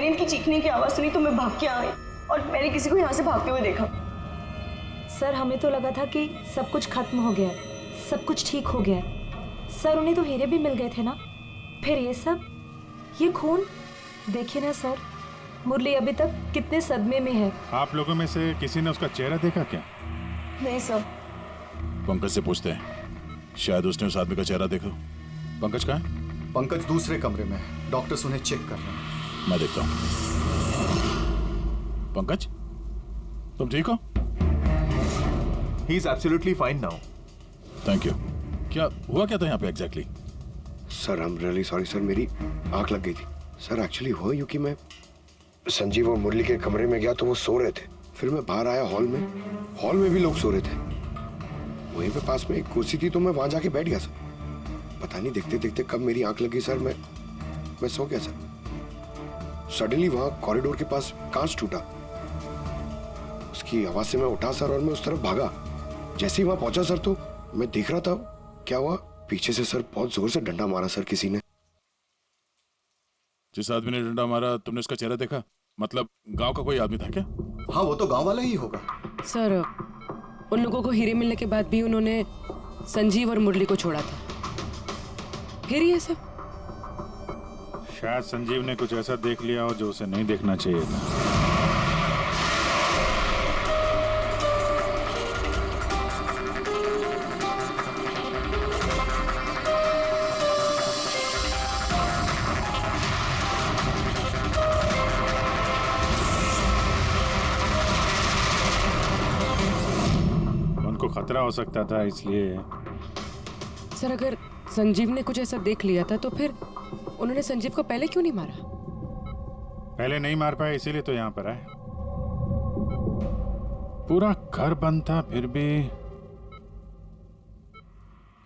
मैंने इनकी चीखने की आवाज़ सुनी तो मैं भाग के आई और मैंने किसी को यहाँ से भागते हुए देखा। सर हमें तो लगा था कि सब कुछ खत्म हो गया है, सब कुछ ठीक हो गया है। सर उन्हें तो हीरे भी मिल गए थे ना, फिर ये सब, ये खून। देखिए ना सर, मुरली अभी तक कितने सदमे में है। आप लोगों में से किसी ने उसका चेहरा देखा क्या? नहीं सर। पंकज से पूछते हैं, शायद उसने उस आदमी का चेहरा देखा। पंकज कहाँ है? पंकज दूसरे कमरे में है, डॉक्टर्स उन्हें चेक कर रहे हैं। मैं देखता हूँ। पंकज, तुम ठीक हो? He is absolutely fine now. Thank you. क्या हुआ क्या था यहाँ पे exactly? Sir I am really sorry sir, मेरी आंख लग गई थी। सर एक्चुअली हुआ यूं कि मैं संजीव और मुरली के कमरे में गया तो वो सो रहे थे। फिर मैं बाहर आया हॉल में भी लोग सो रहे थे। वहीं पे पास में एक कुर्सी थी तो मैं वहां जाके बैठ गया सर। पता नहीं देखते देखते कब मेरी आंख लगी सर, मैं सो गया सर। सडनली वहां कॉरिडोर के पास कांच टूटा, उसकी आवाज से मैं उठा सर और मैं उस तरफ भागा। जैसे ही वहां पहुंचा सर तो मैं देख रहा था क्या हुआ, पीछे से सर बहुत जोर से डंडा मारा सर किसी ने। जिस आदमी ने डंडा मारा तुमने उसका चेहरा देखा? मतलब गांव का कोई आदमी था क्या? हाँ वो तो गांव वाला ही होगा। सर उन लोगों को हीरे मिलने के बाद भी उन्होंने संजीव और मुरली को छोड़ा था, फिर ये सब। शायद संजीव ने कुछ ऐसा देख लिया हो जो उसे नहीं देखना चाहिए था। उनको खतरा हो सकता था इसलिए। सर अगर संजीव ने कुछ ऐसा देख लिया था तो फिर उन्होंने संजीव को पहले क्यों नहीं मारा? पहले नहीं मार पाए इसीलिए तो यहाँ पर आए। पूरा घर बंद था फिर भी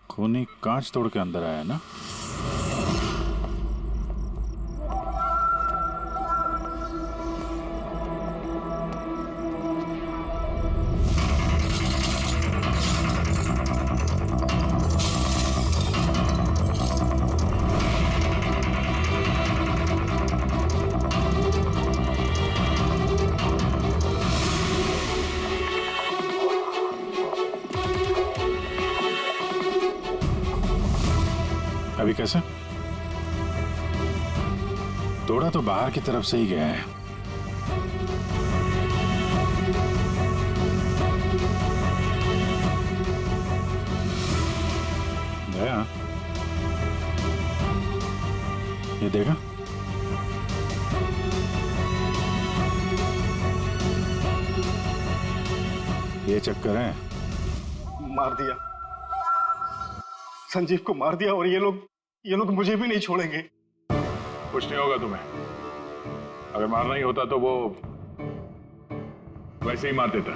खूनी कांच तोड़ के अंदर आया ना। अभी कैसे? तोड़ा तो बाहर की तरफ से ही गया है। दया, ये देखा? ये चक्कर है। मार दिया, संजीव को मार दिया और ये लोग मुझे भी नहीं छोड़ेंगे। कुछ नहीं होगा तुम्हें। अगर मारना ही होता तो वो वैसे ही मार देता।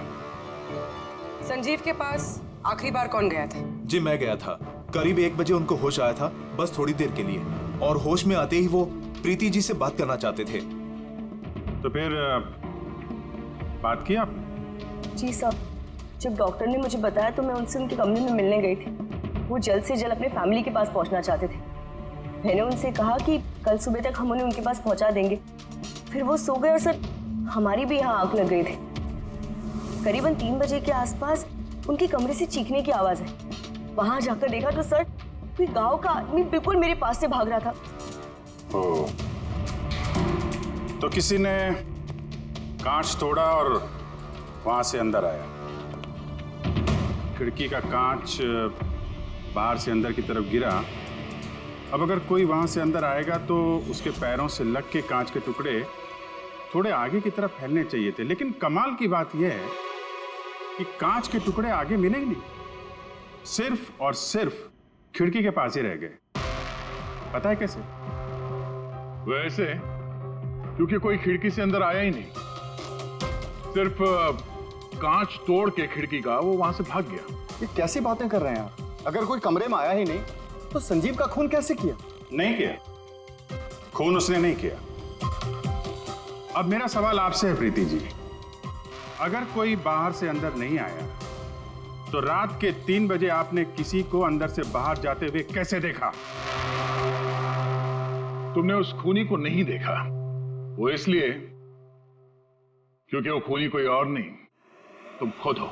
संजीव के पास आखिरी बार कौन गया था? जी मैं गया था, करीब 1 बजे उनको होश आया था, बस थोड़ी देर के लिए, और होश में आते ही वो प्रीति जी से बात करना चाहते थे। तो फिर बात की आप? जी साहब, जब डॉक्टर ने मुझे बताया तो मैं उनसे उनके कमरे में मिलने गई थी। वो जल्द से जल्द अपने फैमिली के पास पहुंचना चाहते थे। मैंने उनसे कहा कि कल सुबह तक हम उन्हें उनके पास पहुंचा देंगे। फिर वो सो गए और सर हमारी भी यहाँ आंख लग गई थी। करीबन 3 बजे के आसपास उनके कमरे से चीखने की आवाज़ है। वहां जाकर देखा तो सर कोई गांव का आदमी बिल्कुल मेरे पास से भाग रहा था। ओ, तो किसी ने कांच तोड़ा और वहां से अंदर आया। खिड़की का कांच बाहर से अंदर की तरफ गिरा। अब अगर कोई वहां से अंदर आएगा तो उसके पैरों से लग के कांच के टुकड़े थोड़े आगे की तरफ फैलने चाहिए थे, लेकिन कमाल की बात यह है कि कांच के टुकड़े आगे मिले ही नहीं, सिर्फ और सिर्फ खिड़की के पास ही रह गए। पता है कैसे? वैसे क्योंकि कोई खिड़की से अंदर आया ही नहीं, सिर्फ कांच तोड़ के खिड़की का वो वहां से भाग गया। ये कैसी बातें कर रहे हैं आप? अगर कोई कमरे में आया ही नहीं तो संजीव का खून कैसे किया? नहीं किया, खून उसने नहीं किया। अब मेरा सवाल आपसे है प्रीति जी, अगर कोई बाहर से अंदर नहीं आया तो रात के 3 बजे आपने किसी को अंदर से बाहर जाते हुए कैसे देखा? तुमने उस खूनी को नहीं देखा, वो इसलिए क्योंकि वो खूनी कोई और नहीं, तुम खुद हो।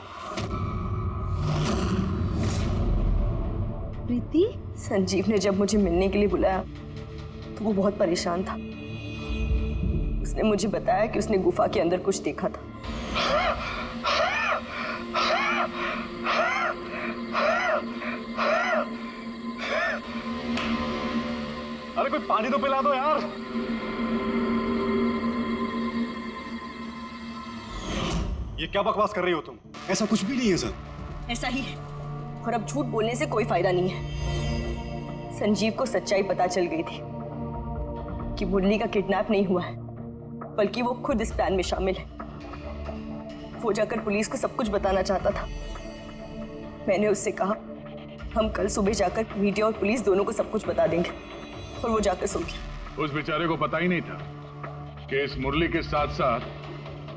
प्रीति? संजीव ने जब मुझे मिलने के लिए बुलाया तो वो बहुत परेशान था। उसने मुझे बताया कि उसने गुफा के अंदर कुछ देखा था। अरे कोई पानी तो पिला दो यार। ये क्या बकवास कर रही हो तुम? ऐसा कुछ भी नहीं है सर। ऐसा ही है, और अब झूठ बोलने से कोई फायदा नहीं है। संजीव को सच्चाई पता चल गई थी कि मुरली का किडनैप नहीं हुआ है, बल्कि वो खुद इस प्लान में शामिल है। वो जाकर पुलिस को सब कुछ बताना चाहता था। मैंने उससे कहा हम कल सुबह जाकर मीडिया और पुलिस दोनों को सब कुछ बता देंगे, और वो जाकर सो गया। उस बेचारे को पता ही नहीं था कि इस मुरली के साथ साथ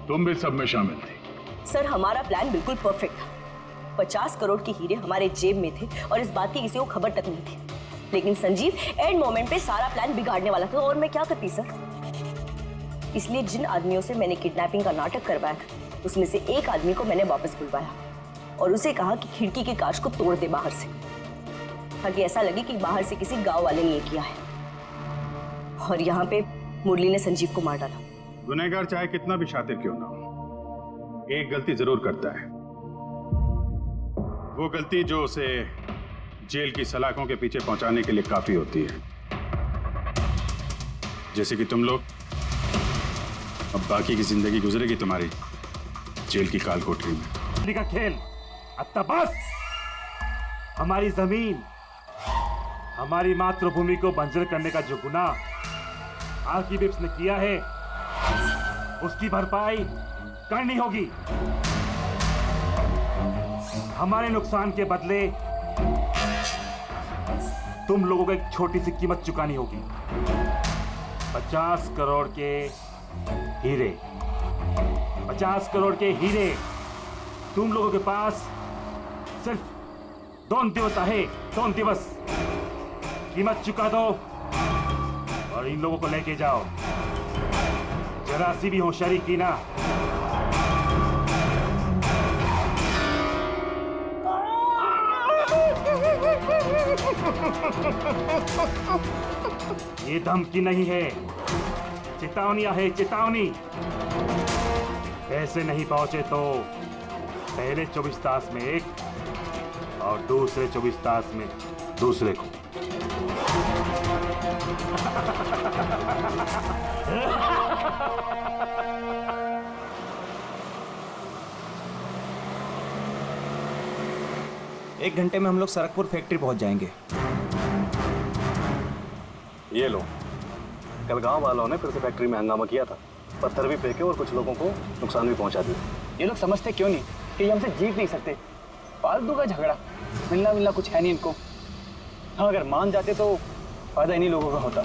तुम भी सब में शामिल थी। सर, हमारा प्लान बिल्कुल परफेक्ट था। 50 करोड़ के हीरे हमारे जेब में थे और इस बात की किसी को खबर तक नहीं थी। लेकिन संजीव एंड मोमेंट पे सारा प्लान बिगाड़ने वाला था, और मैं क्या करती सर? इसलिए जिन आदमियों से मैंने किडनैपिंग का नाटक करवाया था, उसमें से एक आदमी को मैंने वापस बुलवाया और उसे कहा कि खिड़की के कांच को तोड़ दे बाहर से, ताकि ऐसा लगे कि बाहर से किसी गांव वाले ने ये किया है। और यहाँ पे मुरली ने संजीव को मार डाला। गुनहगार चाहे कितना भी शातिर क्यों ना हो, एक गलती जरूर करता है। वो गलती जो उसे जेल की सलाखों के पीछे पहुंचाने के लिए काफी होती है। जैसे कि तुम लोग, अब बाकी की जिंदगी गुजरेगी तुम्हारी जेल की काल कोठरी में। का खेल अब बस। हमारी जमीन, हमारी मातृभूमि को बंजर करने का जो गुनाह आर्किबिप्स ने किया है, उसकी भरपाई करनी होगी। हमारे नुकसान के बदले तुम लोगों को एक छोटी सी कीमत चुकानी होगी। 50 करोड़ के हीरे। 50 करोड़ के हीरे तुम लोगों के पास सिर्फ 2 दिवस है। 2 दिवस कीमत चुका दो और इन लोगों को लेके जाओ। जरा सी भी होशियारी की ना, ये धमकी नहीं है, चेतावनी है, चेतावनी। पैसे नहीं पहुंचे तो पहले 24 तास में एक और दूसरे 24 तास में दूसरे को। एक घंटे में हम लोग सरकपुर फैक्ट्री पहुंच जाएंगे। ये लो, कल गांव वालों ने फिर से फैक्ट्री में हंगामा किया था। पत्थर भी फेंके और कुछ लोगों को नुकसान भी पहुंचा दिया। ये लोग समझते क्यों नहीं कि हमसे जीत नहीं सकते? फालतू का झगड़ा, मिलना कुछ है नहीं इनको। हाँ, अगर मान जाते तो फायदा इन्हीं लोगों का होता।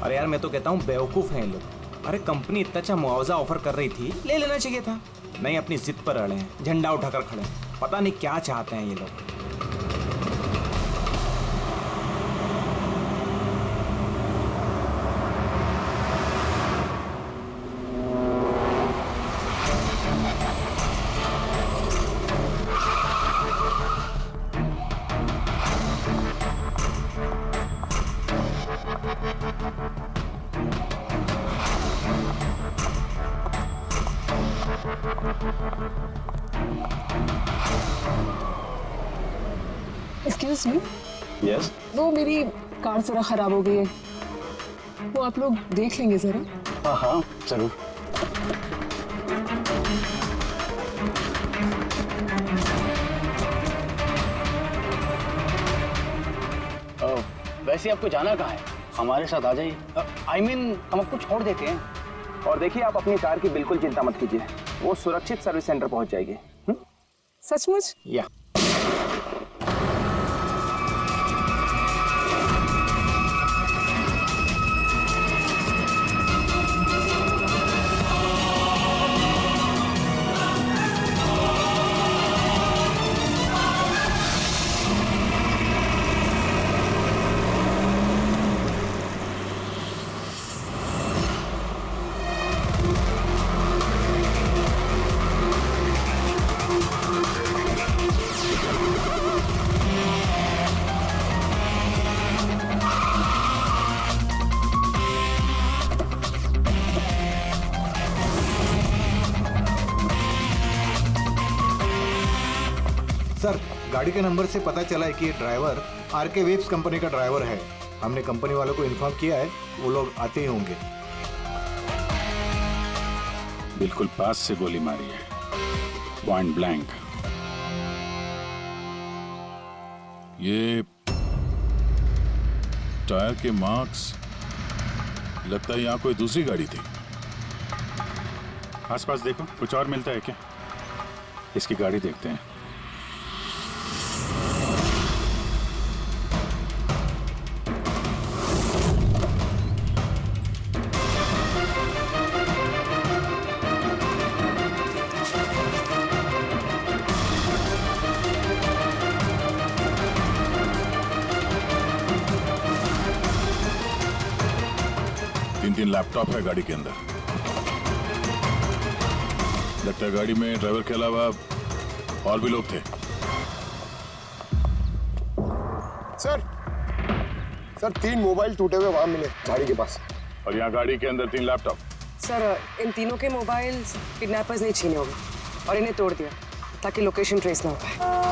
अरे यार, मैं तो कहता हूँ बेवकूफ़ हैं ये लोग। अरे कंपनी इतना अच्छा मुआवजा ऑफर कर रही थी, ले लेना चाहिए था। नहीं, अपनी जिद पर अड़े हैं, झंडा उठाकर खड़े हैं। पता नहीं क्या चाहते हैं ये लोग। Excuse me. यस। वो मेरी कार जरा खराब हो गई है, वो आप लोग देख लेंगे जरा? हाँ हाँ जरूर। वैसे आपको जाना कहाँ है? हमारे साथ आ जाइए। I mean, हम आपको छोड़ देते हैं। और देखिए, आप अपनी कार की बिल्कुल चिंता मत कीजिए, वो सुरक्षित सर्विस सेंटर पहुंच जाएगी। सचमुच? या सर, गाड़ी के नंबर से पता चला है कि ये ड्राइवर आरके वेब्स कंपनी का ड्राइवर है। हमने कंपनी वालों को इन्फॉर्म किया है, वो लोग आते ही होंगे। बिल्कुल पास से गोली मारी है, पॉइंट ब्लैंक। ये टायर के मार्क्स, लगता है यहाँ कोई दूसरी गाड़ी थी। आसपास देखो, कुछ और मिलता है क्या? इसकी गाड़ी देखते हैं। तीन लैपटॉप है गाड़ी के अंदर। लगता है गाड़ी में ड्राइवर के अलावा और भी लोग थे। सर 3 मोबाइल टूटे हुए वहां मिले गाड़ी के पास। और यहाँ गाड़ी के अंदर 3 लैपटॉप। सर, इन तीनों के मोबाइल किडनैपर्स ने छीने होंगे और इन्हें तोड़ दिया ताकि लोकेशन ट्रेस ना हो पाए।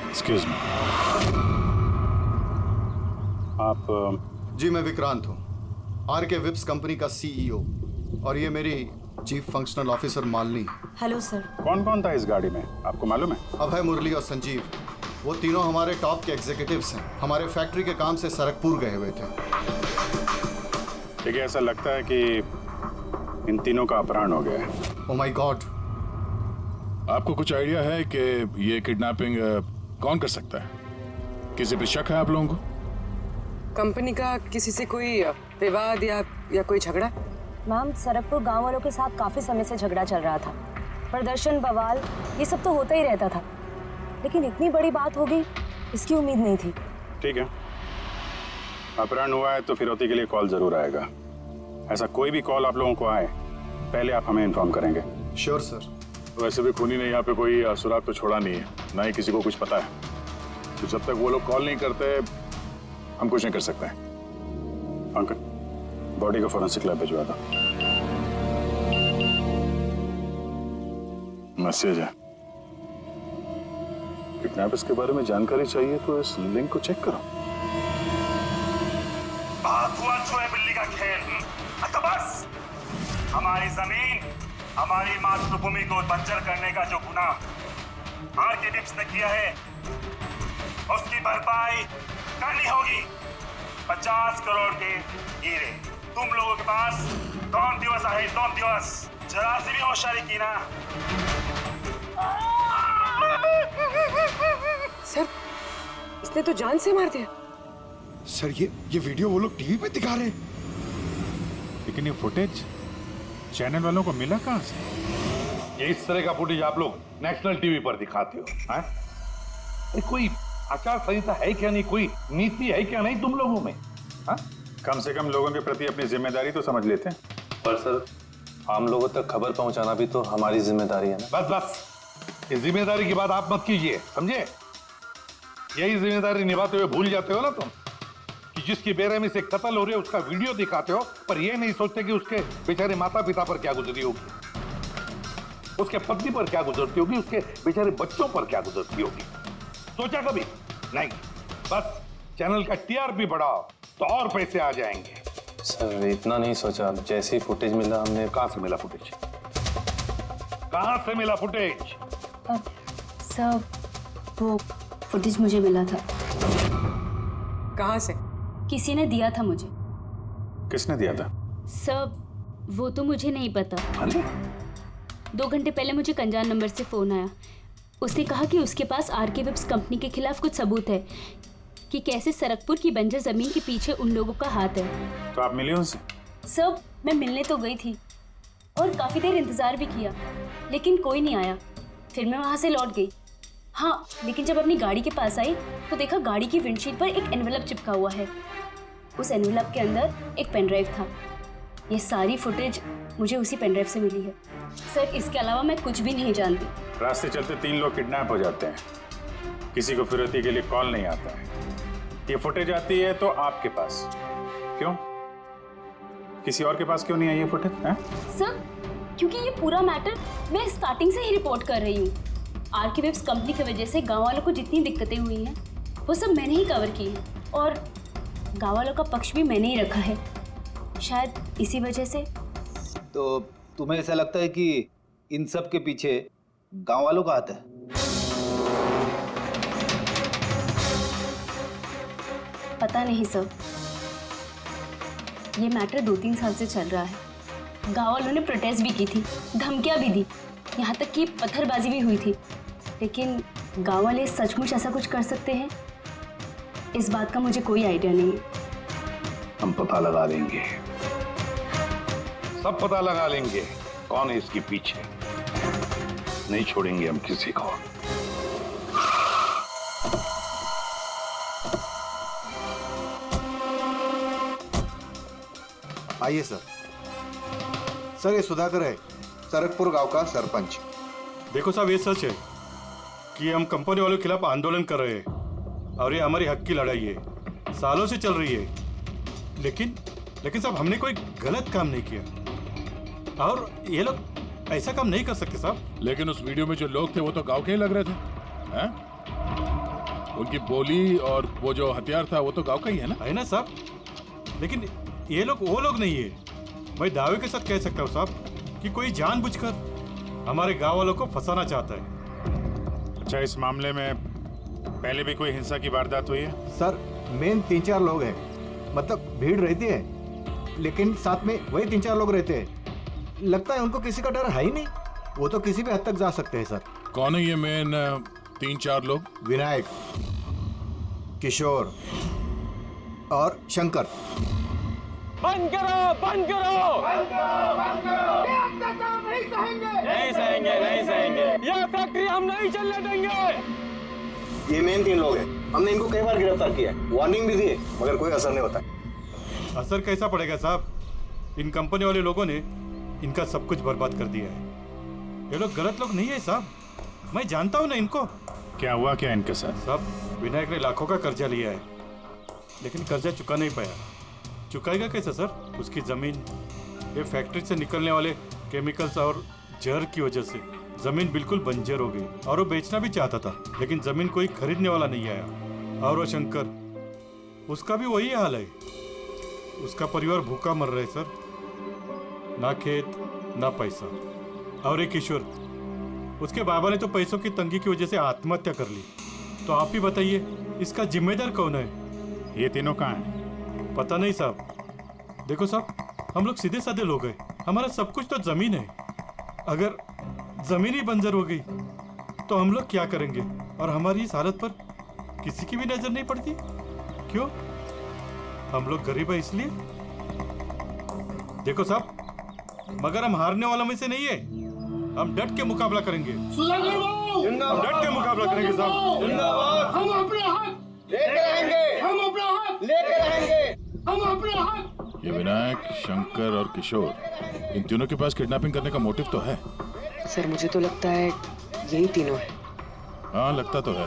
एक्सक्यूज मी, आप? जी, मैं विक्रांत हूँ, आरके विप्स कंपनी का सीईओ, और ये मेरी चीफ फंक्शनल ऑफिसर मालिनी है। Hello sir. कौन कौन था इस गाड़ी में, आपको मालूम है? अभय, मुरली और संजीव, वो तीनों हमारे टॉप के एग्जीक्यूटिव्स हैं। हमारे फैक्ट्री के काम से सरकपुर गए हुए थे। देखिए, ऐसा लगता है कि इन तीनों का अपहरण हो गया है। Oh my God. आपको कुछ आइडिया है कि ये किडनैपिंग कौन कर सकता है? किसी पे शक है आप लोगों को? कंपनी का किसी से कोई विवाद या कोई झगड़ा? मैम, सरकपुर गांव वालों के साथ काफी समय से झगड़ा चल रहा था। प्रदर्शन, बवाल, ये सब तो होता ही रहता था, लेकिन इतनी बड़ी बात होगी इसकी उम्मीद नहीं थी। ठीक है, अपहरण हुआ है तो फिरौती के लिए कॉल जरूर आएगा। ऐसा कोई भी कॉल आप लोगों को आए, पहले आप हमें इन्फॉर्म करेंगे। Sure sir. वैसे भी खूनी ने यहाँ पे कोई सुराग तो छोड़ा नहीं है, ना ही किसी को कुछ पता है। तो जब तक वो लोग कॉल नहीं करते, हम कुछ नहीं कर सकते हैं। अंकल, बॉडी को फॉरेंसिक लैब भिजवा दो। मैसेज है। किडनैपर्स के बारे में जानकारी चाहिए तो इस लिंक को चेक करो। बात हुआ चूहे बिल्ली का खेल। तो बस, हमारी जमीन, हमारी मातृभूमि को बंजर करने का जो गुनाह आरके विप्स ने किया है, उसकी भरपाई करनी होगी। 50 करोड़ के हीरे तुम लोगों के पास 2 दिवस आहे, 2 दिवस। जरा सी भी होशियारी की ना। सर, इसने तो जान से मार दिया। सर, ये वीडियो वो लोग टीवी पे दिखा रहे हैं। लेकिन ये फुटेज चैनल वालों को मिला कहां से? ये इस तरह का फुटेज आप लोग नेशनल टीवी पर दिखाते हो, हैं? कोई आचार संहिता है क्या नहीं, कोई नीति है क्या नहीं तुम लोगों में? हाँ? कम से कम लोगों के प्रति अपनी जिम्मेदारी तो समझ लेते हैं। पर सर, आम लोगों तक खबर पहुंचाना भी तो हमारी जिम्मेदारी है ना। बस इस जिम्मेदारी की बात आप मत कीजिए, समझे? यही जिम्मेदारी निभाते हुए भूल जाते हो ना तुम कि जिसकी बेरहमी से कत्ल हो रही है उसका वीडियो दिखाते हो, पर यह नहीं सोचते कि उसके बेचारे माता पिता पर क्या गुजरी होगी, उसके पत्नी पर क्या गुजरती होगी, उसके बेचारे बच्चों पर क्या गुजरती होगी। सोचा कभी नहीं? बस चैनल का टीआरपी बढ़ाओ तो और पैसे आ जाएंगे। सर, इतना नहीं सोचा। जैसे ही फुटेज मिला हमने। कहां से मिला फुटेज? कहां से मिला फुटेज? सर, वो फुटेज मुझे मिला था। कहां से? किसी ने दिया था मुझे। किसने दिया था? सर, वो तो मुझे नहीं पता। 2 घंटे पहले मुझे कंजान नंबर से फोन आया। उसने कहा कि उसके पास आरके विप्स कंपनी के खिलाफ कुछ सबूत है कि कैसे सरकपुर की बंजर जमीन के पीछे उन लोगों का हाथ है। तो आप मिले उनसे? सर, मैं मिलने तो गई थी और काफी देर इंतजार भी किया, लेकिन कोई नहीं आया। फिर मैं वहां से लौट गई। हाँ, लेकिन जब अपनी गाड़ी के पास आई तो देखा गाड़ी की विंडशीट पर एक एनवेलप चिपका हुआ है। उस एनवेलप के अंदर एक पेन ड्राइव था ये सारी फुटेज मुझे उसी पेनड्राइव से मिली है सर। इसके अलावा मैं कुछ भी नहीं जानती। रास्ते चलते 3 लोग किडनैप हो जाते हैं, किसी को फिरौती के लिए कॉल नहीं आता है। ये फुटेज आती है तो आपके पास, क्यों? किसी और के पास क्यों नहीं आई ये फुटेज? सर क्योंकि ये पूरा मैटर मैं स्टार्टिंग से ही रिपोर्ट कर रही हूँ। आरके वेब्स कंपनी की वजह से गांव वालों को जितनी दिक्कतें हुई हैं वो सब मैंने ही कवर की है और गांव वालों का पक्ष भी मैंने ही रखा है। शायद इसी वजह से। तो तुम्हें ऐसा लगता है कि इन सब के पीछे गांव वालों का हाथ है? पता नहीं सर, ये मैटर 2-3 साल से चल रहा है। गांव वालों ने प्रोटेस्ट भी की थी, धमकियां भी दी, यहाँ तक कि पत्थरबाजी भी हुई थी। लेकिन गांव वाले सचमुच ऐसा कुछ कर सकते हैं, इस बात का मुझे कोई आइडिया नहीं है। हम पता लगा लेंगे, सब पता लगा लेंगे कौन है इसके पीछे। नहीं छोड़ेंगे हम किसी को। आइए सर। सर ये सुधाकर है, सरकपुर गांव का सरपंच। देखो साहब, ये सच है कि हम कंपनी वालों के खिलाफ आंदोलन कर रहे हैं और ये हमारी हक की लड़ाई है, सालों से चल रही है। लेकिन साहब हमने कोई गलत काम नहीं किया और ये लोग ऐसा काम नहीं कर सकते साहब। लेकिन उस वीडियो में जो लोग थे वो तो गांव के ही लग रहे थे, हैं? उनकी बोली और वो जो हथियार था वो तो गांव का ही है ना? है ना साहब, लेकिन ये लोग वो लोग नहीं है। मैं दावे के साथ कह सकता हूँ साहब कि कोई जानबूझकर हमारे गांव वालों को फंसाना चाहता है। अच्छा, इस मामले में पहले भी कोई हिंसा की वारदात हुई है? सर मेन 3-4 लोग हैं, मतलब भीड़ रहती है लेकिन साथ में वही 3-4 लोग रहते हैं। लगता है उनको किसी का डर है ही नहीं, वो तो किसी भी हद तक जा सकते हैं सर। कौन है ये मेन 3-4 लोग? विनायक, किशोर और शंकर। बंद करो, बंद करो, बंद करो, बंद करो। ये अत्याचार नहीं सहेंगे, नहीं सहेंगे, नहीं सहेंगे। ये फैक्ट्री हम नहीं चलने देंगे। ये मेन 3 लोग हैं, हमने इनको कई बार गिरफ्तार किया है, वार्निंग भी दी है, मगर कोई असर नहीं होता। असर कैसा पड़ेगा साहब? इन कंपनी वाले लोगों ने इनका सब कुछ बर्बाद कर दिया है। ये लोग गलत लोग नहीं है साहब, मैं जानता हूँ ना इनको। क्या हुआ क्या इनके साथ? साहब विनायक ने लाखों का कर्जा लिया है, लेकिन कर्जा चुका नहीं पाया। चुकाएगा कैसे सर? उसकी जमीन, ये फैक्ट्री से निकलने वाले केमिकल्स और जहर की वजह से जमीन बिल्कुल बंजर हो गई और वो बेचना भी चाहता था, लेकिन जमीन कोई खरीदने वाला नहीं आया। और वो शंकर, उसका भी वही हाल है, उसका परिवार भूखा मर रहा है सर, ना खेत ना पैसा। और एक किशोर, उसके बाबा ने तो पैसों की तंगी की वजह से आत्महत्या कर ली। तो आप ही बताइए इसका जिम्मेदार कौन है? ये तीनों कहाँ हैं? पता नहीं साहब। देखो साहब, हम लोग सीधे साधे लोग हैं, हमारा सब कुछ तो जमीन है। अगर जमीन ही बंजर हो गई तो हम लोग क्या करेंगे? और हमारी इस हालत पर किसी की भी नजर नहीं पड़ती। क्यों? हम लोग गरीब है इसलिए? देखो साहब, मगर हम हारने वालों में से नहीं है, हम डट के मुकाबला करेंगे। हम डट के मुकाबला करेंगे साहब। हम अपने हक लेकर रहेंगे, हम अपना हक लेकर रहेंगे, हम अपने हक। ये विनायक, शंकर और किशोर, इन तीनों के पास किडनैपिंग करने का मोटिव तो है। सर मुझे तो लगता है यही तीनों है। हाँ लगता तो है,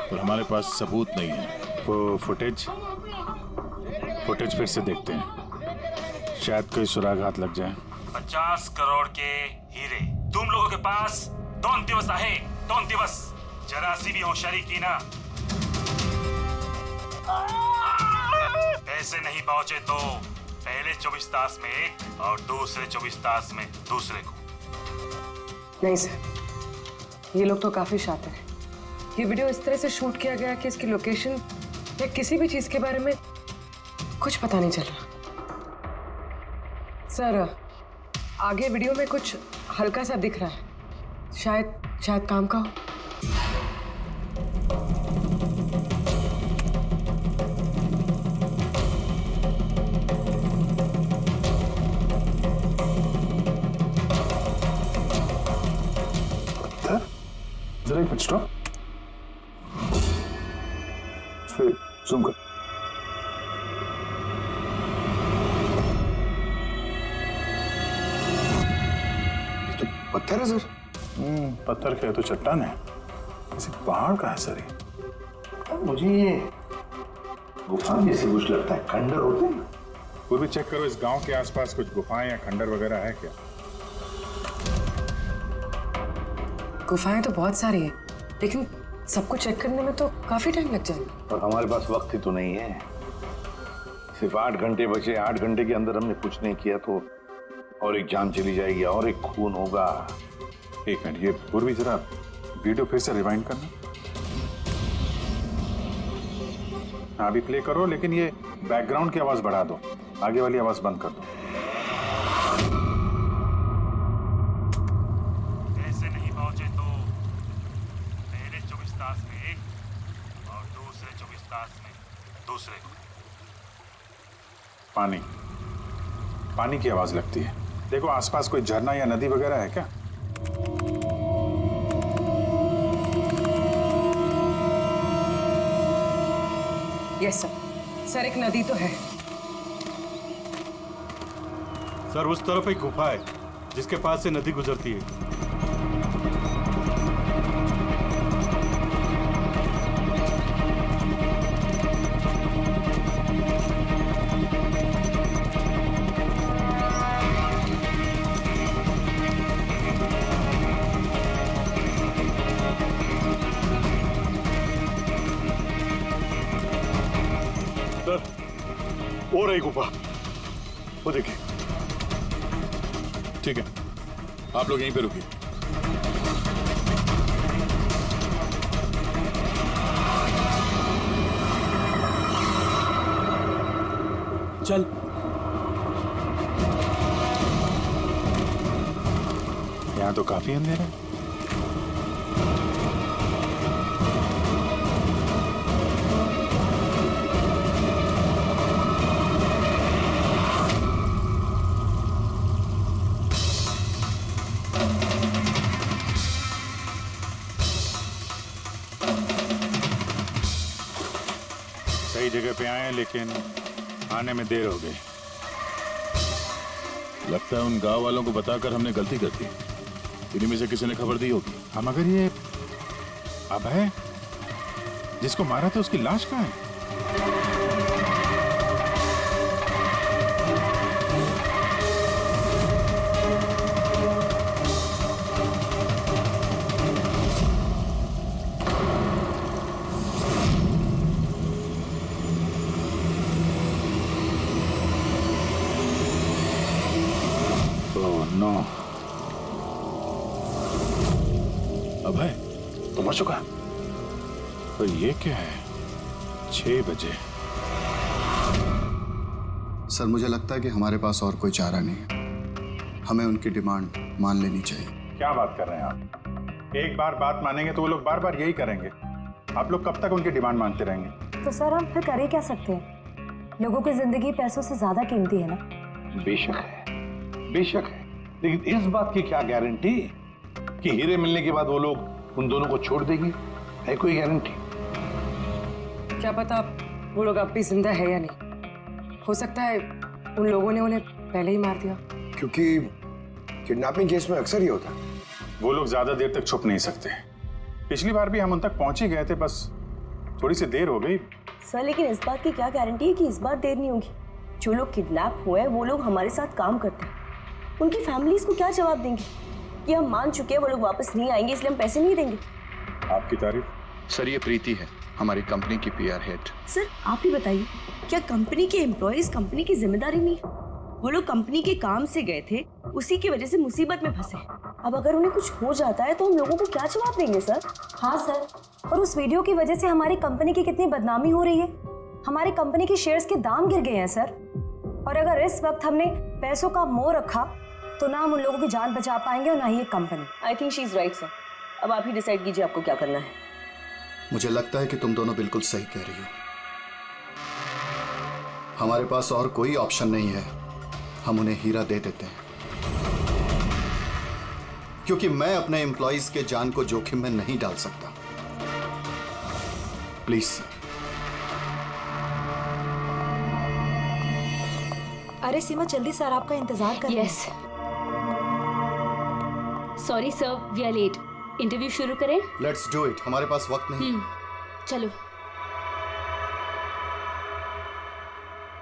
पर हमारे पास सबूत नहीं है। वो फुटेज फिर से देखते हैं, शायद कोई सुराग हाथ लग जाए। 50 करोड़ के हीरे तुम लोगों के पास 2 दिवस आहे, 2 दिवस। जरा सी भी होशियारी की ना, पैसे नहीं पहुंचे तो पहले 24 तास में एक और दूसरे 24 तास में दूसरे को। नहीं सर, ये लोग तो काफी शातिर हैं। ये वीडियो इस तरह से शूट किया गया कि इसकी लोकेशन या किसी भी चीज के बारे में कुछ पता नहीं चल रहा। सर आगे वीडियो में कुछ हल्का सा दिख रहा है, शायद काम का हो। जरा एक मिनट स्टॉप, जूम कर। पत्थर है सर? पत्थर क्या है तो चट्टान है, किसी पहाड़ का है सर ये। मुझे ये गुफा जैसे कुछ लगता है, खंडर होते हैं। पूर्वी चेक करो, इस गांव के आसपास कुछ गुफाएं या खंडर वगैरह है क्या? गुफाएं तो बहुत सारी है, लेकिन सबको चेक करने में तो काफी टाइम लग जाएगा। और हमारे पास वक्त ही तो नहीं है, सिर्फ 8 घंटे बचे। 8 घंटे के अंदर हमने कुछ नहीं किया तो और एक जान चली जाएगी और एक खून होगा। एक मिनट, ये पूर्वी जरा वीडियो फिर से रिवाइंड करना। हाँ अभी प्ले करो, लेकिन ये बैकग्राउंड की आवाज बढ़ा दो, आगे वाली आवाज बंद कर दो। ऐसे नहीं पहुंचे तो पहले 24 तास में एक और दूसरे 24 तास में दूसरे। पानी की आवाज लगती है। देखो आसपास कोई झरना या नदी वगैरह है क्या? यस सर, एक नदी तो है। सर उस तरफ एक गुफा है जिसके पास से नदी गुजरती है। हो रही गुफा, वो देखिए। ठीक है, आप लोग यहीं पे रुकिए। चल। यहाँ तो काफी अंधेरा है। सही जगह पे आए, लेकिन आने में देर हो गई। लगता है उन गांव वालों को बताकर हमने गलती कर दी। इन्हीं में से किसी ने खबर दी होगी। हम अगर ये अभय जिसको मारा था उसकी लाश कहाँ है? नो, अभय तो मर चुका। तो ये क्या है? 6 बजे। सर मुझे लगता है कि हमारे पास और कोई चारा नहीं है। हमें उनकी डिमांड मान लेनी चाहिए। क्या बात कर रहे हैं आप? एक बार बात मानेंगे तो वो लोग बार बार यही करेंगे। आप लोग कब तक उनकी डिमांड मानते रहेंगे? तो सर हम फिर कर ही क्या सकते हैं? लोगों की जिंदगी पैसों से ज्यादा कीमती है ना। बेशक है, बेशक है, लेकिन इस बात की क्या गारंटी कि हीरे मिलने के बाद वो लोग उन दोनों को छोड़ देंगे? है कोई गारंटी? क्या पता वो लोग अब भी जिंदा है या नहीं। हो सकता है उन लोगों ने उन्हें पहले ही मार दिया। क्योंकि किडनैपिंग केस में अक्सर ही होता है। वो लोग ज्यादा देर तक छुप नहीं सकते। पिछली बार भी हम उन तक पहुंच ही गए थे, बस थोड़ी सी देर हो गई। सर लेकिन इस बात की क्या गारंटी है कि इस बार देर नहीं होगी? जो लोग किडनैप हुए हैं वो लोग हमारे साथ काम करते हैं। उनकी फैमिलीज को क्या जवाब देंगे कि हम मान चुके हैं वो लोग वापस नहीं आएंगे इसलिए हम पैसे नहीं देंगे? आपकी तारीफ। सर ये प्रीति है, हमारी कंपनी की PR हेड। सर आप ही बताइए, क्या कंपनी के एम्प्लॉयज कंपनी की जिम्मेदारी नहीं है? वो लोग कंपनी के काम से गए थे, उसी की वजह से मुसीबत में फंसे। अब अगर उन्हें कुछ हो जाता है तो हम लोगों को क्या जवाब देंगे सर? हाँ सर, और उस वीडियो की वजह से हमारी कंपनी की कितनी बदनामी हो रही है। हमारी कंपनी के शेयर्स के दाम गिर गए हैं सर। और अगर इस वक्त हमने पैसों का मोह रखा तो ना हम उन लोगों की जान बचा पाएंगे और ना ही ये company. I think she is right sir. अब आप ही डिसाइड कीजिए आपको क्या करना है। मुझे लगता है कि तुम दोनों बिल्कुल सही कह रही हो। हमारे पास और कोई ऑप्शन नहीं है, हम उन्हें हीरा दे देते हैं। क्योंकि मैं अपने एम्प्लॉइज के जान को जोखिम में नहीं डाल सकता। Please sir. अरे सीमा जल्दी सर आपका इंतजार कर। Yes sorry sir, we are late. Interview शुरू करें? लेट्स डू इट, हमारे पास वक्त नहीं। चलो।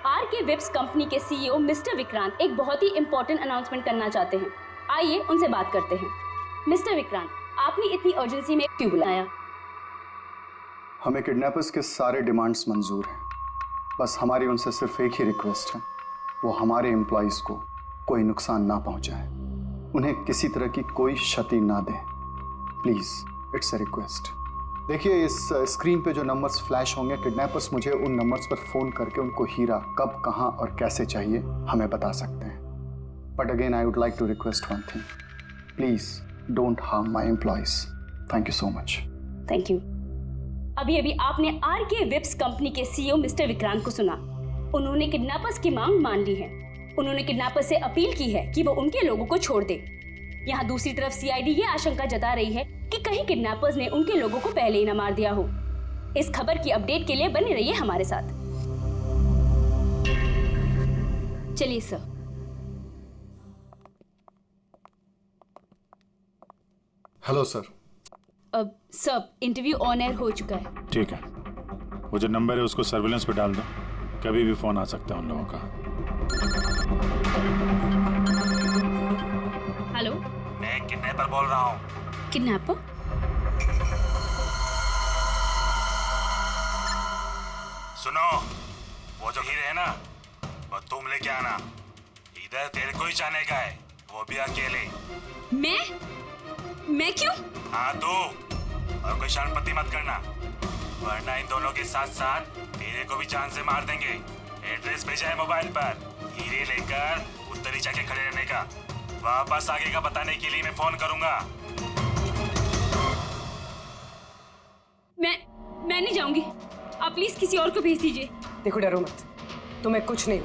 आरके विप्स कंपनी के सीईओ मिस्टर विक्रांत एक बहुत ही इंपॉर्टेंट अनाउंसमेंट करना चाहते हैं। आइए उनसे बात करते हैं। मिस्टर विक्रांत, आपने इतनी अर्जेंसी में क्यों बुलाया? हमें किडनैपर्स के सारे डिमांड्स मंजूर हैं, बस हमारी उनसे सिर्फ एक ही रिक्वेस्ट है, वो हमारे एम्प्लॉयज़ को कोई नुकसान ना पहुंचाए, उन्हें किसी तरह की कोई क्षति ना दें। Please, it's a request. देखिए, इस स्क्रीन पे जो नंबर्स फ्लैश होंगे, किडनैपर्स मुझे उन नंबर्स पर फ़ोन करके उनको हीरा कब, कहाँ और कैसे चाहिए हमें बता सकते हैं। But again I would like to request one thing, please don't harm my employees. Thank you so much. Thank you. अभी अभी आपने आरके विप्स कंपनी के सीईओ मिस्टर विक्रांत को सुना। उन्होंने किडनैपर्स की मांग मान ली है। उन्होंने किडनैपर्स से अपील की है कि वो उनके लोगों को छोड़ दे। यहाँ दूसरी तरफ सीआईडी ये आशंका जता रही है कि कहीं किडनैपर्स ने उनके लोगों को पहले ही न मार दिया हो। इस खबर की अपडेट के लिए बने रहिए हमारे साथ। चलिए सर। Hello sir. अब सब इंटरव्यू ऑन एयर हो चुका है। ठीक है, वो जो नंबर है उसको सर्विलेंस पे डाल दो, कभी भी फोन आ सकता है उन लोगों का। हेलो, मैं किडनैपर बोल रहा हूँ। किडनैपर? सुनो, वो जो हीरे है ना, वो तुम लेके आना। इधर तेरे को ही जाने का है, वो भी अकेले। मैं क्यों? हाँ तू, और कोई शर्मपति मत करना, वरना इन दोनों के साथ साथ तेरे को भी जान से मार देंगे। एड्रेस भेजा है मोबाइल पर, हीरे लेकर उधर ही जाके खड़े रहने का। वापस आगे का बताने के लिए मैं फोन करूंगा। मैं नहीं जाऊंगी। आप प्लीज किसी और को भेज दीजिए। देखो, डरो मत, तुम्हें कुछ नहीं,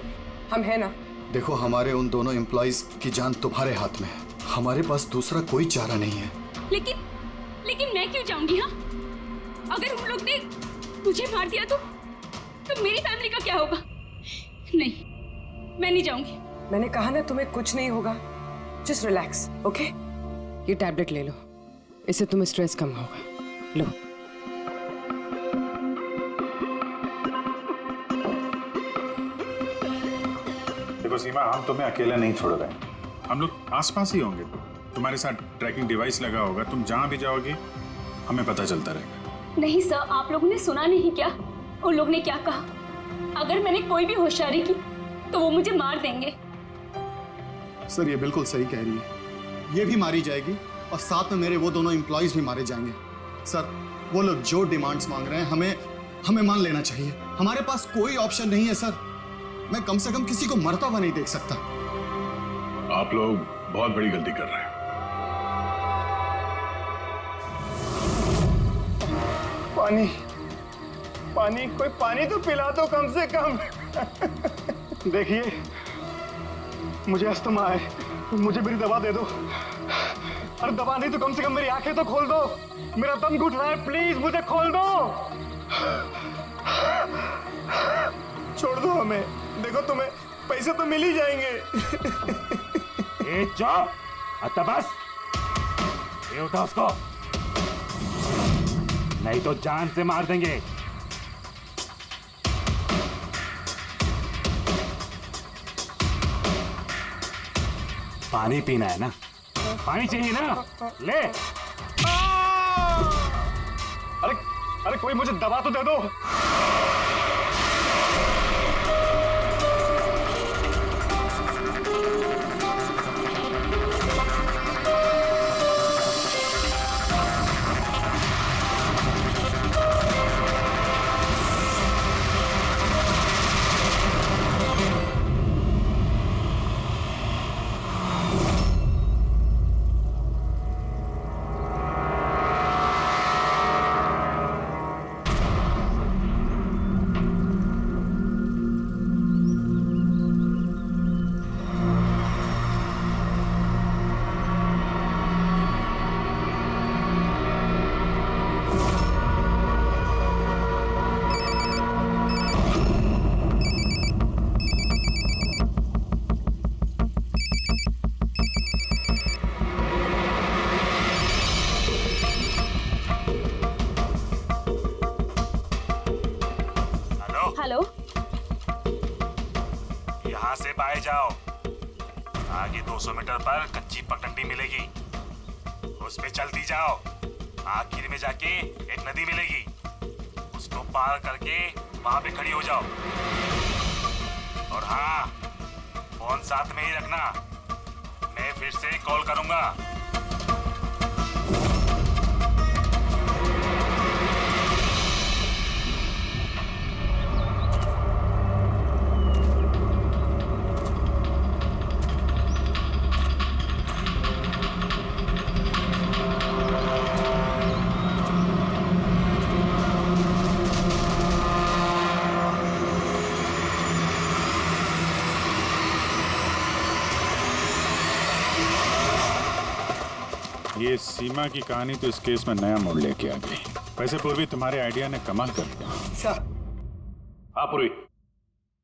हम हैं ना। देखो, हमारे उन दोनों एम्प्लॉयज की जान तुम्हारे हाथ में है, हमारे पास दूसरा कोई चारा नहीं है। लेकिन मैं क्यों जाऊंगी? हाँ, अगर उन लोग ने मुझे मार दिया तो मेरी फैमिली का क्या होगा? नहीं, मैं नहीं जाऊंगी। मैंने कहा ना, तुम्हें कुछ नहीं होगा। Just relax, okay? ये टैबलेट ले लो, इससे तुम्हें स्ट्रेस कम होगा। लो। देखो सीमा, हम तुम्हें अकेला नहीं छोड़ रहे हैं, हम लोग आसपास ही होंगे। तुम्हारे साथ ट्रैकिंग डिवाइस लगा होगा, तुम जहां भी जाओगे हमें पता चलता रहेगा। नहीं सर, आप लोगों ने सुना नहीं क्या उन लोग ने क्या कहा? अगर मैंने कोई भी होशियारी की तो वो मुझे मार देंगे। सर, ये बिल्कुल सही कह रही है, ये भी मारी जाएगी और साथ में मेरे वो दोनों एम्प्लॉयज भी मारे जाएंगे। सर, वो लोग जो डिमांड्स मांग रहे हैं हमें मान लेना चाहिए। हमारे पास कोई ऑप्शन नहीं है सर। मैं कम से कम किसी को मरता हुआ नहीं देख सकता। आप लोग बहुत बड़ी गलती कर रहे हैं। पानी, कोई पानी तो पिला दो कम से कम। देखिए, मुझे अस्थमा है, मुझे मेरी दवा दे दो। अरे दवा नहीं तो कम से कम मेरी आंखें तो खोल दो। मेरा दम घुट रहा है, प्लीज मुझे खोल दो। छोड़ दो हमें। देखो, तुम्हें पैसे तो मिल ही जाएंगे। ए चुप, आता बस। ये उठा उसको, नहीं तो जान से मार देंगे। पानी पीना है ना? पानी चाहिए ना? ले। अरे कोई मुझे दवा तो दे दो। 200 मीटर पर कच्ची पगडंडी मिलेगी, उस पे चलती जाओ। आखिर में जाके एक नदी मिलेगी, उसको पार करके वहां पे खड़ी हो जाओ। और हाँ, फोन साथ में ही रखना, मैं फिर से कॉल करूंगा। ये सीमा की कहानी तो इस केस में नया मोड़ लेके आ गई। वैसे पूर्वी, तुम्हारे आइडिया ने कमाल कर दिया। सर। हाँ पूर्वी।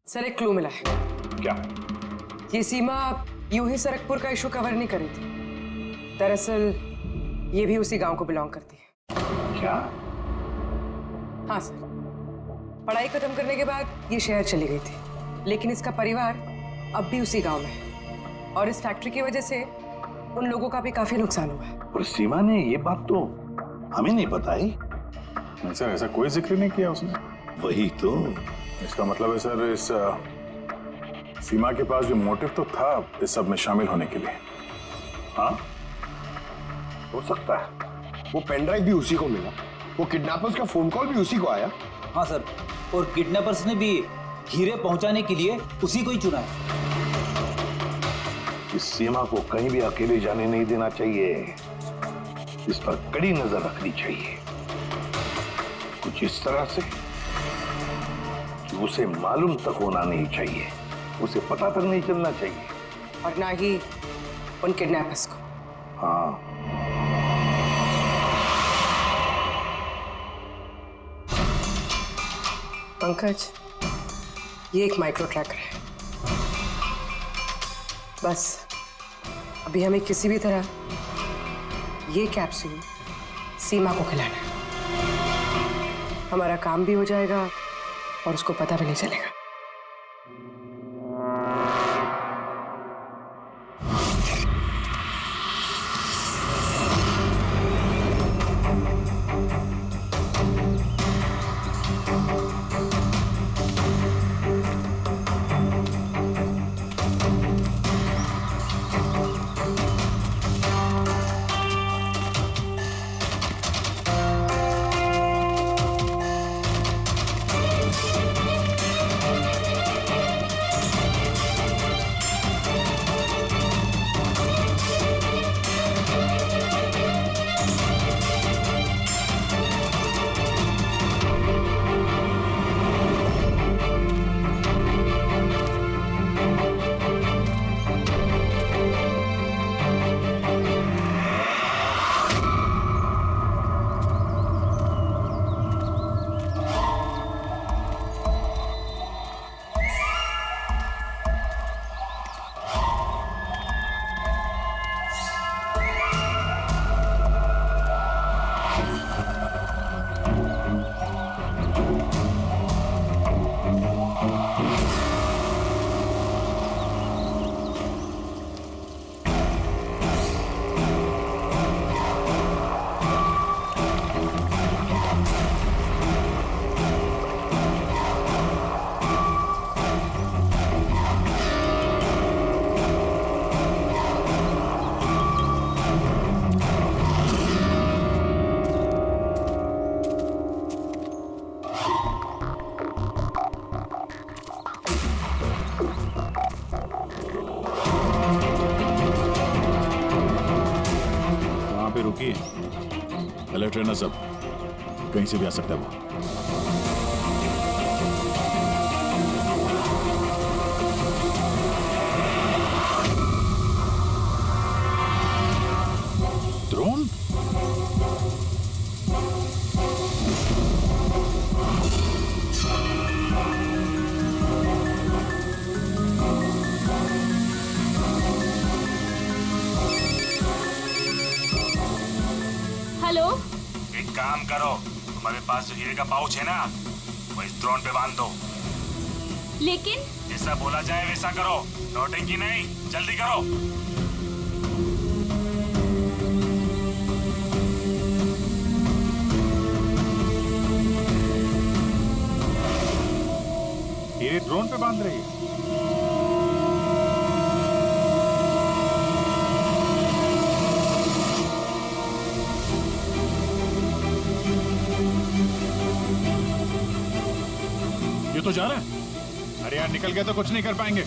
सर, एक क्लू मिला है। क्या? ये सीमा यूं ही सरकपुर का इशू कवर नहीं करी थी। दरअसल ये भी उसी गांव को बिलोंग करती है। क्या? हाँ सर, पढ़ाई खत्म करने के बाद ये शहर चली गई थी, लेकिन इसका परिवार अब भी उसी गांव में है और इस फैक्ट्री की वजह से उन लोगों का भी काफी नुकसान हुआ है। और सीमा ने ये बात तो हमें नहीं बताई। नहीं सर, ऐसा कोई जिक्र नहीं किया उसने। वही तो। इसका मतलब है सर, इस सीमा के पास भी मोटिव तो था इस सब में शामिल होने के लिए। हाँ, हो सकता है। वो पेन ड्राइव भी उसी को मिला, वो किडनैपर्स का फोन कॉल भी उसी को आया। हाँ सर, और किडनैपर्स ने भी हीरे पहुंचाने के लिए उसी को ही चुना है। इस सीमा को कहीं भी अकेले जाने नहीं देना चाहिए, इस पर कड़ी नजर रखनी चाहिए, कुछ इस तरह से कि उसे मालूम तक होना नहीं चाहिए, उसे पता तक नहीं चलना चाहिए, और ना ही उन किडनैपर्स को। हाँ। पंकज, ये एक माइक्रो ट्रैकर है। बस अभी हमें किसी भी तरह ये कैप्सूल सीमा को खिलाना है। हमारा काम भी हो जाएगा और उसको पता भी नहीं चलेगा। अलर्ट रहना सब, कहीं से भी आ सकता है वो। ड्रोन? हेलो, एक काम करो, तुम्हारे पास जो हीरे का पाउच है ना, वो इस ड्रोन पे बांध दो। लेकिन जैसा बोला जाए वैसा करो, नौटंकी नहीं, जल्दी करो। बांध रही है? ये तो जा रहा है। अरे यार निकल गए तो कुछ नहीं कर पाएंगे।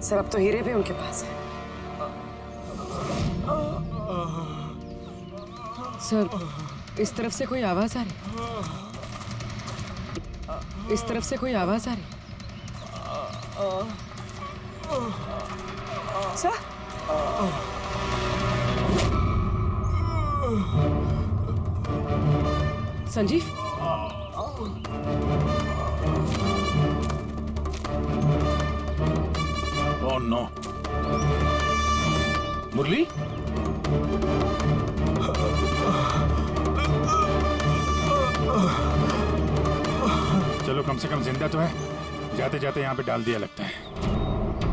सर अब तो हीरे भी उनके पास है। सर इस तरफ से कोई आवाज आ रही, इस तरफ से कोई आवाज आ रही। सर संजीव, ओह नो, मुरली? चलो कम से कम जिंदा तो है। जाते जाते यहाँ पे डाल दिया लगता है।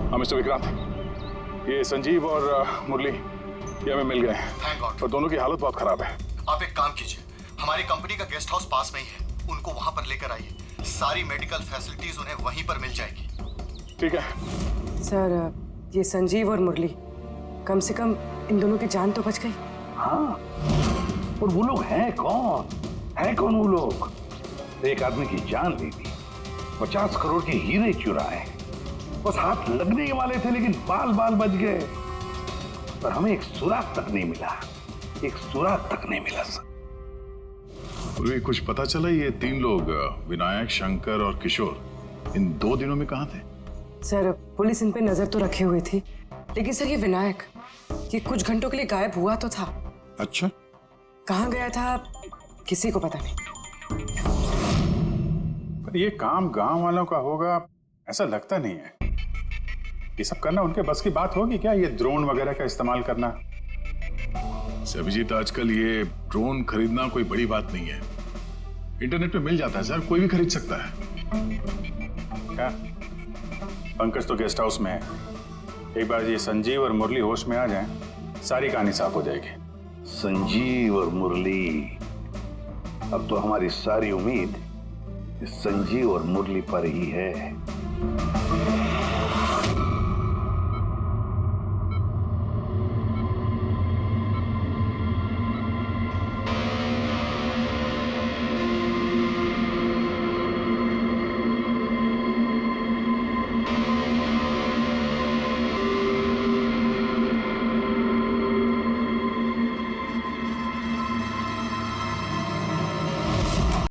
हाँ मिस्टर विक्रांत, ये संजीव और मुरली ये हमें मिल गए हैं। Thank God. और दोनों की हालत बहुत खराब है। आप एक काम कीजिए, हमारी कंपनी का गेस्ट हाउस पास में ही है, उनको वहां पर लेकर आइए। सारी मेडिकल फैसिलिटीज उन्हें वहीं पर मिल जाएगी। ठीक है सर, ये संजीव और मुरली, कम से कम इन दोनों की जान तो बच गई। हाँ, और वो लोग हैं कौन? है कौन वो लोग? एक आदमी की जान ली थी, 50 करोड़ के हीरे चुराए, बस हाथ लगने वाले थे लेकिन बाल बाल बच गए। पर हमें एक सुराग तक नहीं मिला, एक सुराग तक नहीं मिला सर। कुछ पता चला ये 3 लोग विनायक, शंकर और किशोर इन 2 दिनों में कहाँ थे? सर पुलिस इन पे नजर तो रखे हुए थी, लेकिन सर ये विनायक, ये कुछ घंटों के लिए गायब हुआ तो था। अच्छा, कहाँ गया था किसी को पता नहीं। पर ये काम गांव वालों का होगा ऐसा लगता नहीं है। ये सब करना उनके बस की बात होगी क्या? ये ड्रोन वगैरह का इस्तेमाल करना? अभिजीत, आजकल ये ड्रोन खरीदना कोई बड़ी बात नहीं है। इंटरनेट पे मिल जाता है सर, कोई भी खरीद सकता है। क्या? पंकज तो गेस्ट हाउस में है। एक बार ये संजीव और मुरली होश में आ जाएं, सारी कहानी साफ हो जाएगी। संजीव और मुरली, अब तो हमारी सारी उम्मीद इस संजीव और मुरली पर ही है।